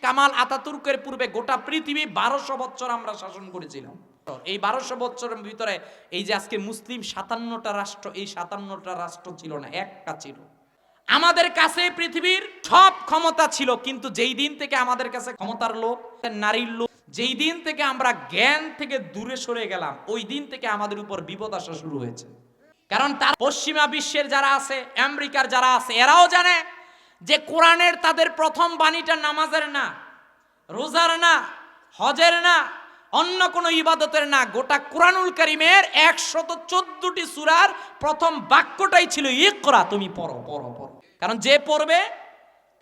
কামাল আতাতুর্কের পূর্বে গোটা পৃথিবী 1200 বছর আমরা শাসন করেছিলাম। এই 1200 বছরের ভিতরে এই যে আজকে মুসলিম 57টা রাষ্ট্র, এই 57টা রাষ্ট্র ছিল না, একটা ছিল। আমাদের কাছে পৃথিবীর সব ক্ষমতা ছিল, কিন্তু যেই দিন থেকে আমাদের কাছে ক্ষমতার লোভ, নারীর লোভ, যেই দিন থেকে আমরা জ্ঞান থেকে দূরে সরে গেলাম, ওই দিন থেকে আমাদের উপর বিপদ আসা শুরু হয়েছে। কারণ তার পশ্চিমা বিশ্বের যারা আছে, আমেরিকার যারা আছে, এরাও জানে যে কোরআনের তাদের প্রথম বাণীটা নামাজের না, রোজার না, হজের না, অন্য কোনো ইবাদতের না। গোটা কুরআনুল কারীমের 114টি সূরার প্রথম বাক্যটাই ছিল ইকরা, তুমি পড়ো পড়ো পড়ো। কারণ যে পড়বে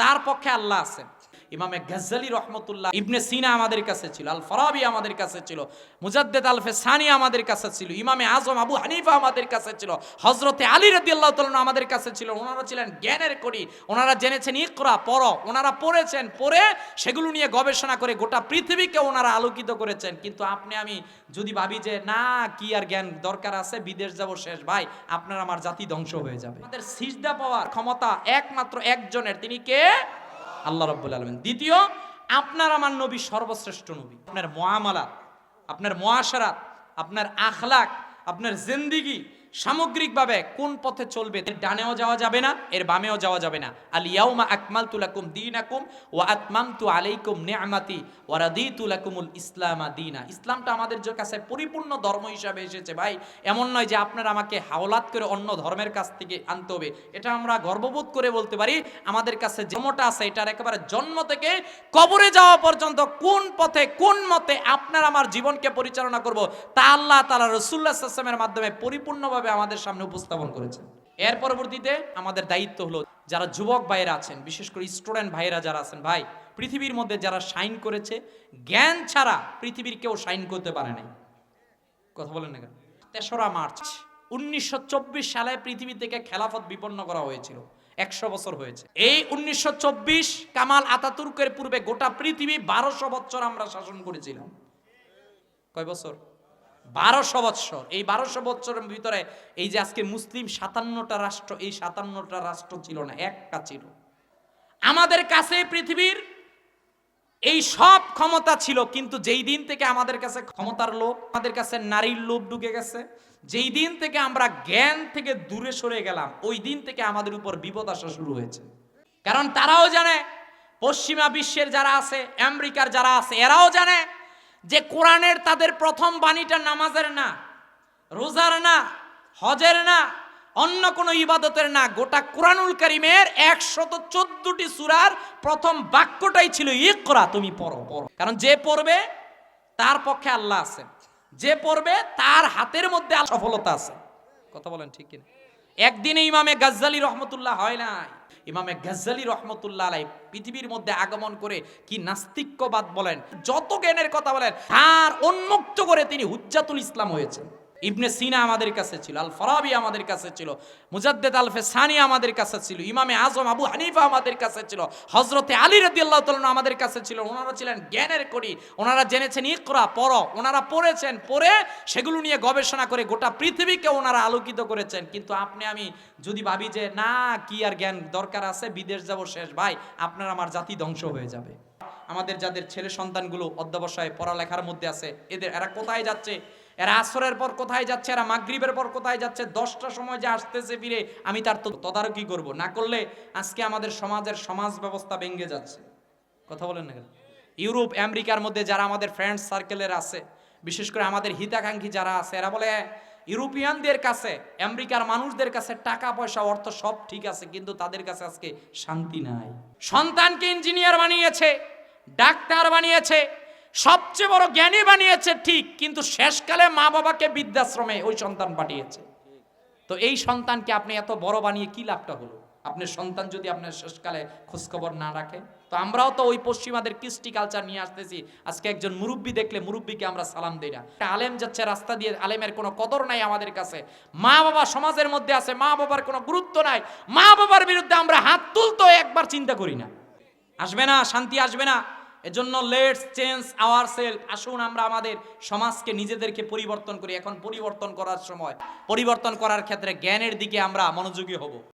তার পক্ষে আল্লাহ আছেন। ইমামে গাজ্জালী রহমতুল্লাহ, ইবনে সিনা আমাদের কাছে ছিল, আল ফারাবি আমাদের কাছে ছিল, মুজাদ্দেদ আল ফেসানি আমাদের কাছে ছিল, ইমামে আজম আবু হানিফা আমাদের কাছে ছিল, হযরতে আলী রাদিয়াল্লাহু তাআলা আমাদের কাছে ছিল। ওনারা ছিলেন জ্ঞানের কড়ি, ওনারা জেনেছেন ইকরা পড়ো, ওনারা পড়েছেন, পড়ে সেগুলো নিয়ে গবেষণা করে গোটা পৃথিবীকে ওনারা আলোকিত করেছেন। কিন্তু আপনি আমি যদি ভাবি যে না, কি আর জ্ঞান দরকার আছে, বিদেশ যাব শেষ, ভাই আপনার আমার জাতি ধ্বংস হয়ে যাবে। আমাদের সিজদা পাওয়ার ক্ষমতা একমাত্র একজনের, তিনি কে? আল্লাহ রাব্বুল আলামিন। দ্বিতীয়, আপনার আমার নবী সর্বশ্রেষ্ঠ নবী। আপনার মুআমালাত, আপনার মুআশারাত, আপনার আখলাক, আপনার জিন্দেগি সামগ্রিকভাবে কোন পথে চলবে, এর ডানেও যাওয়া যাবে না, এর বামেও যাওয়া যাবে না। আল ইয়াউমা আকমালতু লাকুম দীনাকুম ওয়া আতমামতু আলাইকুম নি'মাতি ওয়া রাদিতু লাকুমুল ইসলামা দীনা। ইসলামটা আমাদের কাছে পরিপূর্ণ ধর্ম হিসাবে এসেছে। ভাই এমন নয় যে আপনার আমাকে হাওলাত করে অন্য ধর্মের কাছ থেকে আনতে হবে। এটা আমরা গর্ববোধ করে বলতে পারি, আমাদের কাছে যেমনটা আছে এটার একেবারে জন্ম থেকে কবরে যাওয়া পর্যন্ত কোন পথে কোন মতে আপনার আমার জীবনকে পরিচালনা করব, তা আল্লাহ তাআলা রাসূলুল্লাহ সাল্লাল্লাহু আলাইহি ওয়াসাল্লামের মাধ্যমে পরিপূর্ণভাবে আমাদের সামনে উপস্থাপন করেছেন। এর পরবর্তীতে আমাদের দায়িত্ব হলো, যারা যুবক ভাইরা আছেন, বিশেষ করে স্টুডেন্ট ভাইরা যারা আছেন, ভাই পৃথিবীর মধ্যে যারা শাইন করেছে, জ্ঞান ছাড়া পৃথিবীর কেউ শাইন করতে পারে নাই। কথা বলেন না কেন? 3রা মার্চ 1924 সালে পৃথিবী থেকে খেলাফত বিপন্ন করা হয়েছিল। 100 বছর হয়েছে। এই 1924 কামাল আতাতুর্কের পূর্বে গোটা পৃথিবী 1200 বছর আমরা শাসন করেছিলাম। কয় বছর? 1200 বছর। এই 1200 বছরের ভিতরে এই যে আজকে মুসলিম 57টা রাষ্ট্র, এই 57টা রাষ্ট্র ছিল না, একটা ছিল। আমাদের কাছে পৃথিবীর এই সব ক্ষমতা ছিল, কিন্তু যেই দিন থেকে আমাদের কাছে ক্ষমতার লোভ, আমাদের কাছে নারীর লোভ ঢুকে গেছে, যেই দিন থেকে আমরা জ্ঞান থেকে দূরে সরে গেলাম, ওই দিন থেকে আমাদের উপর বিপদ আসা শুরু হয়েছে। কারণ তারাও জানে, পশ্চিমা বিশ্বের যারা আছে, আমেরিকার যারা আছে, এরাও জানে যে কোরআনের তাদের প্রথম বাণীটা নামাজের না, রোজার না, হজের না, অন্য কোনো ইবাদতের না। গোটা কুরআনুল কারীমের 114টি সূরার প্রথম বাক্যটাই ছিল ইকরা, তুমি পড়ো পড়ো। কারণ যে পড়বে তার পক্ষে আল্লাহ আছেন, যে পড়বে তার হাতের মধ্যে সফলতা আছে। কথা বলেন ঠিক কিনা? একদিনে ইমামে গাজ্জালী রহমতুল্লাহ হয় নাই। ইমামে গাজ্জালী রহমতুল্লাহ আলাইহি পৃথিবীর মধ্যে আগমন করে কি নাস্তিক্যবাদ বলেন, যত জ্ঞানের কথা বলেন, তার উন্মুক্ত করে তিনি হুজ্জাতুল ইসলাম হয়েছেন। ইবনে সিনা আমাদের কাছে ছিল, আল ফারাবি আমাদের কাছে ছিল, মুজাদ্দেদ আল ফেসানি আমাদের কাছে ছিল, ইমামে আজম আবু হানিফা আমাদের কাছে ছিল, হযরতে আলী রাদিয়াল্লাহু তাআলা আমাদের কাছে ছিল। ওনারা ছিলেন জ্ঞানের কড়ি, ওনারা জেনেছেন ইকরা পড়ো, ওনারা পড়েছেন, পড়ে সেগুলো নিয়ে গবেষণা করে গোটা পৃথিবীকে ওনারা আলোকিত করেছেন। কিন্তু আপনি আমি যদি ভাবি যে না, কি আর জ্ঞান দরকার আছে, বিদেশ যাব শেষ, ভাই আপনার আমার জাতি ধ্বংস হয়ে যাবে। আমাদের যাদের ছেলে সন্তানগুলো অধ্যবসায় পড়ালেখার মধ্যে আছে, এরা কোথায় যাচ্ছে? এরা আসরের পর কোথায় যাচ্ছে, এরা মাগরিবের পর কোথায় যাচ্ছে, 10টার সময় যে আসতেছে ফিরে, আমি তার তো তদারকি করব। না করলে আজকে আমাদের সমাজের সমাজ ব্যবস্থা ভেঙে যাচ্ছে। কথা বলেন না কেন? ইউরোপ আমেরিকার মধ্যে যারা আমাদের ফ্রেন্ডস সার্কেলের আছে, বিশেষ করে আমাদের হিতাকাঙ্ক্ষী যারা আছে, এরা বলে ইউরোপিয়ানদের কাছে, আমেরিকার মানুষদের কাছে টাকা পয়সা অর্থ সব ঠিক আছে, কিন্তু তাদের কাছে আজকে শান্তি নাই। সন্তানকে ইঞ্জিনিয়ার বানিয়েছে, ডাক্তার বানিয়েছে, সবচেয়ে বড় জ্ঞানী বানিয়েছে ঠিক, কিন্তু শেষকালে মা বাবাকে বৃদ্ধাশ্রমে ওই সন্তান পাঠিয়েছে। তো এই সন্তানকে আপনি এত বড় বানিয়ে কি লাভটা হলো? আপনার সন্তান যদি আপনার শেষকালে খোঁজখবর না রাখে। তো আমরাও তো ওই পশ্চিমাদের কৃষ্টি কালচার নিয়ে আসতেছি। আজকে একজন মুরব্বী দেখলে মুরব্বীকে আমরা সালাম দেই না। আলেম যাচ্ছে রাস্তা দিয়ে, আলেমের কোনো কদর নাই আমাদের কাছে। মা বাবা সমাজের মধ্যে আছে, মা বাবার কোনো গুরুত্ব নাই। মা বাবার বিরুদ্ধে আমরা হাত তুলতো একবার চিন্তা করি না। আসবে না, শান্তি আসবে না। এজন্য লেটস চেঞ্জ আওয়ারসেলফ। আসুন আমরা আমাদের সমাজকে, নিজেদেরকে পরিবর্তন করি। এখন পরিবর্তন করার সময়। পরিবর্তন করার ক্ষেত্রে জ্ঞানের দিকে আমরা মনোযোগী হব।